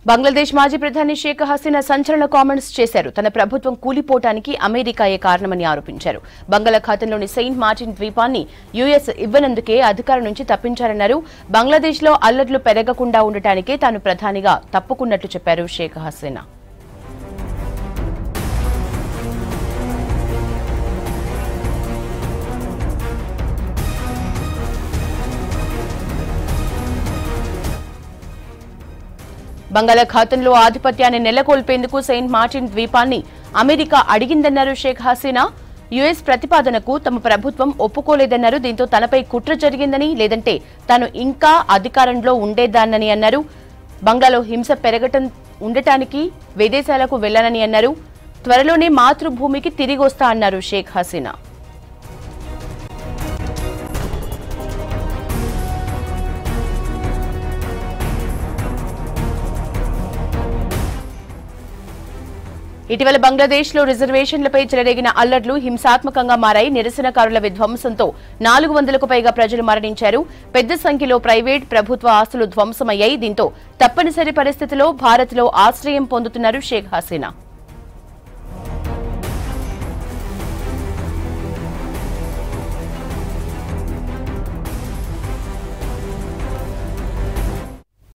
బంగ్లాదేశ్ మాజీ ప్రధాని షేక్ హసీనా సంచలన కామెంట్స్ చేశారు. తన ప్రభుత్వం కూలిపోవటానికి అమెరికాయే కారణమని ఆరోపించారు. బంగాళాఖాతంలోని సెయింట్ మార్టిన్ ద్వీపాన్ని యుఎస్ ఇవ్వనందుకే అధికారం నుంచి తప్పించారన్నారు. బంగ్లాదేశ్లో అల్లర్లు పెరగకుండా ఉండటానికే తాను ప్రధానిగా తప్పుకున్నట్లు చెప్పారు షేక్ హసీనా. బంగాళాఖాతంలో ఆధిపత్యాన్ని నెలకొల్పేందుకు సెయింట్ మార్టిన్ ద్వీపాన్ని అమెరికా అడిగిందన్నారు షేక్ హసీనా. యుఎస్ ప్రతిపాదనకు తమ ప్రభుత్వం ఒప్పుకోలేదన్నారు. దీంతో తనపై కుట్ర జరిగిందని, లేదంటే తాను ఇంకా అధికారంలో ఉండేదాన్నని అన్నారు. బంగ్లాలో హింస ఉండటానికి విదేశాలకు వెళ్లానని అన్నారు. త్వరలోనే మాతృభూమికి తిరిగి వస్తా అన్నారు షేక్ హసీనా. ఇటీవల బంగ్లాదేశ్లో రిజర్వేషన్లపై చెలరేగిన అల్లర్లు హింసాత్మకంగా మారాయి. నిరసనకారుల విధ్వంసంతో 400కు పైగా ప్రజలు మరణించారు. పెద్ద సంఖ్యలో ప్రైవేట్, ప్రభుత్వ ఆస్తులు ధ్వంసమయ్యాయి. దీంతో తప్పనిసరి పరిస్థితిలో భారత్లో ఆశ్రయం పొందుతున్నారు షేక్ హసీనా.